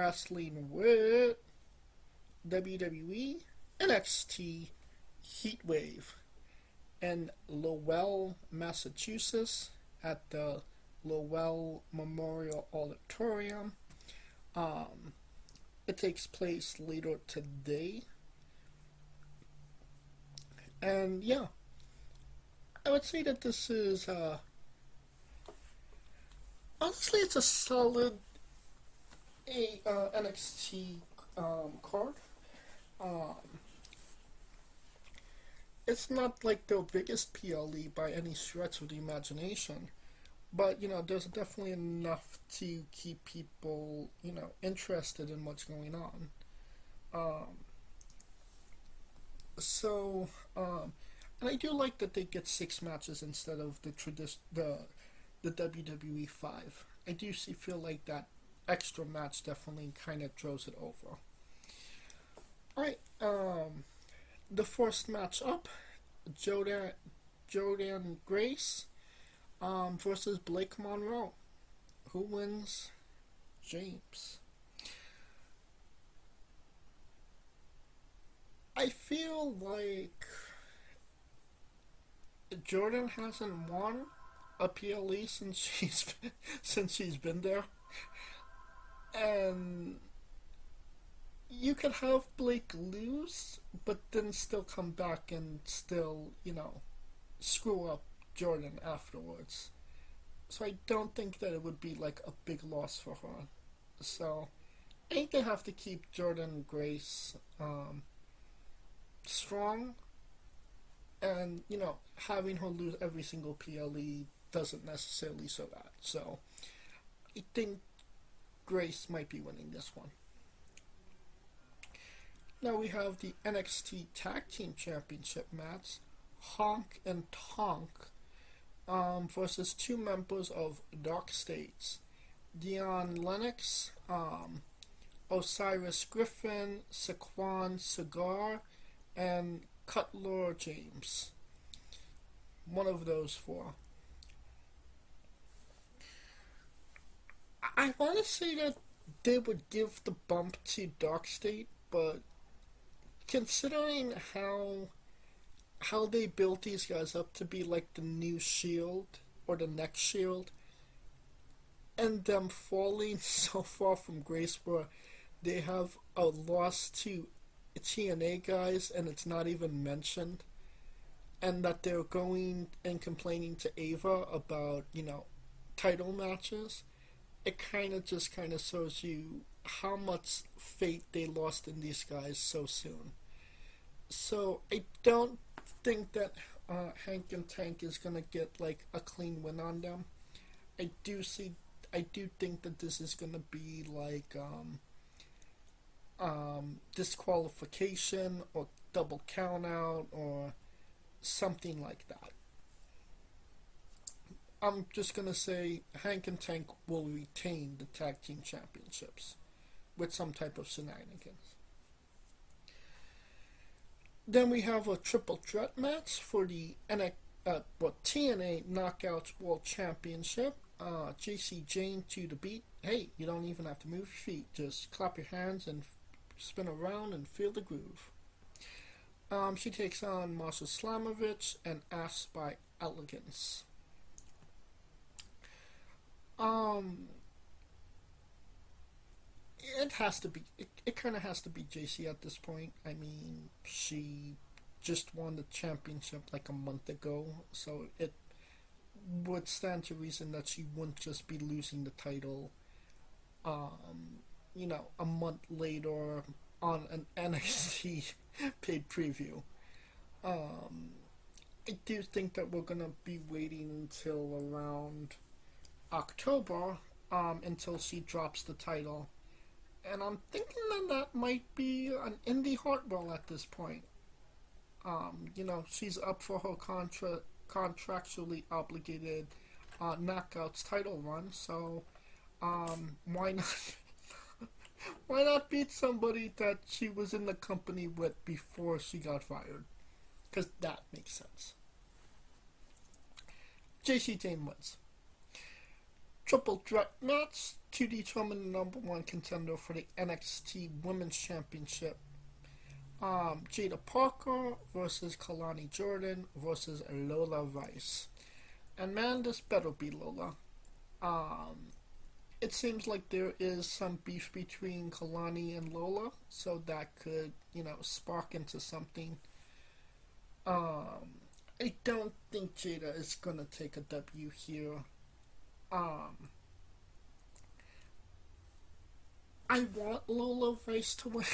Wrestling with WWE NXT Heatwave in Lowell, Massachusetts at the Lowell Memorial Auditorium. It takes place later today. And yeah, I would say that this is, honestly, it's a solid NXT card. Um, it's not like the biggest PLE by any stretch of the imagination, but there's definitely enough to keep people interested in what's going on. Um, and I do like that they get 6 matches instead of the WWE 5. I do feel like that extra match definitely kind of throws it over. Alright, the first match up, Jordan Grace versus Blake Monroe. Who wins? James. I feel like Jordan hasn't won a PLE since she's been there, and you could have Blake lose, but then still come back and still screw up Jordan afterwards. So I don't think that it would be like a big loss for her. So I think they have to keep Jordan Grace strong, and having her lose every single PLE doesn't necessarily show that. So I think Grace might be winning this one. Now we have the NXT Tag Team Championship match, Honk and Tonk versus 2 members of Dark States, Dion Lennox, Osiris Griffin, Saquon Cigar, and Cutler James. One of those 4. I want to say that they would give the bump to Dark State, but considering how they built these guys up to be like the new Shield or the next Shield, and them falling so far from grace where they have a loss to TNA guys and it's not even mentioned, and that they're going and complaining to Ava about title matches, it kind of shows you how much faith they lost in these guys so soon. So I don't think that Hank and Tank is gonna get like a clean win on them. I do think that this is gonna be like disqualification or double count out or something like that. I'm just gonna say Hank and Tank will retain the tag team championships with some type of shenanigans. Then we have a triple threat match for the TNA Knockouts World Championship. JC Jane to the beat. Hey, you don't even have to move your feet. Just clap your hands and spin around and feel the groove. She takes on Masha Slamovich and Asked by Elegance. It has to be. It kind of has to be JC at this point. I mean, she just won the championship like a month ago, so it would stand to reason that she wouldn't just be losing the title, a month later on an NXT paid preview. I do think that we're gonna be waiting until around October, until she drops the title. And I'm thinking that might be an indie Hartwell at this point. She's up for her contractually obligated Knockouts title run, so why not why not beat somebody that she was in the company with before she got fired? Because that makes sense. JC Jane wins. triple threat match to determine the number one contender for the NXT Women's Championship. Jada Parker versus Kalani Jordan versus Lola Vice. And man, this better be Lola. It seems like there is some beef between Kalani and Lola, so that could, spark into something. I don't think Jada is gonna take a W here. I want Lola Vice to win.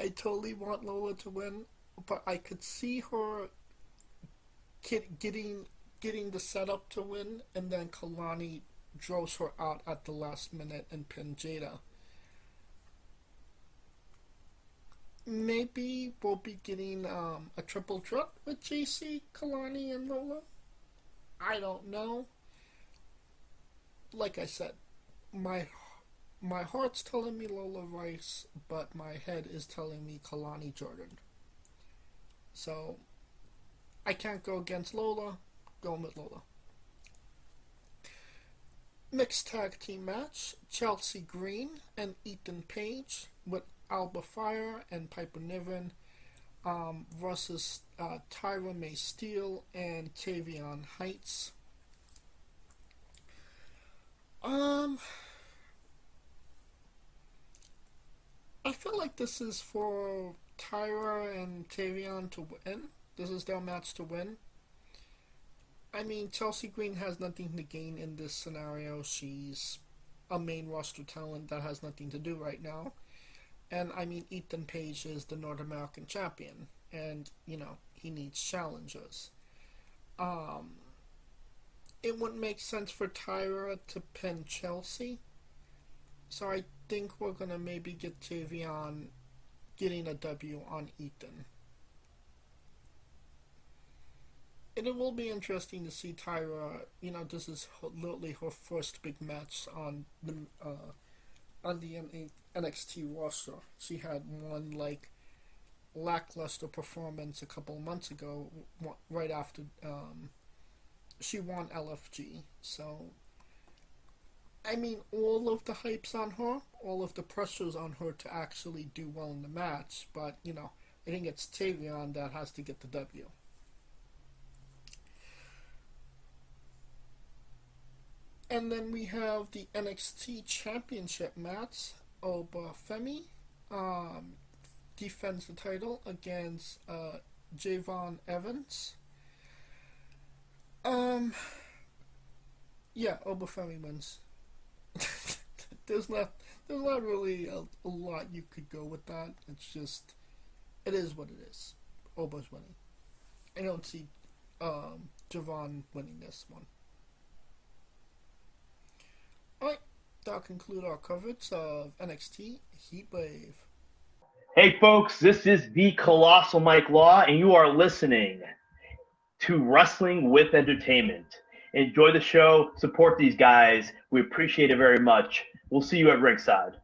I totally want Lola to win, but I could see her getting the setup to win, and then Kalani draws her out at the last minute and pin Jada. Maybe we'll be getting a triple threat with JC, Kalani, and Lola. I don't know. Like I said, my heart's telling me Lola Vice, but my head is telling me Kalani Jordan. So I can't go against Lola. Going with Lola. Mixed tag team match: Chelsea Green and Ethan Page with Alba Fire and Piper Niven versus Tyra May Steele and Tavion Heights. I feel like this is for Tyra and Tavion to win. This is their match to win. I mean, Chelsea Green has nothing to gain in this scenario. She's a main roster talent that has nothing to do right now. And I mean, Ethan Page is the North American champion, and he needs challengers. It wouldn't make sense for Tyra to pin Chelsea, so I think we're gonna maybe get Tavion getting a W on Ethan. And it will be interesting to see Tyra. This is literally her first big match on the NXT roster. She had one lackluster performance a couple of months ago, right after she won LFG. So, I mean, all of the hype's on her, all of the pressure's on her to actually do well in the match. But I think it's Tavion that has to get the W. And then we have the NXT Championship match. Obafemi defends the title against Javon Evans. Yeah, Obafemi wins. there's not really a lot you could go with that. It's just, it is what it is. Oba's winning. I don't see Javon winning this one. Alright, that'll conclude our coverage of NXT Heatwave. Hey folks, this is the Colossal Mike Law, and you are listening to Wrestling with Entertainment. Enjoy the show, support these guys. We appreciate it very much. We'll see you at ringside.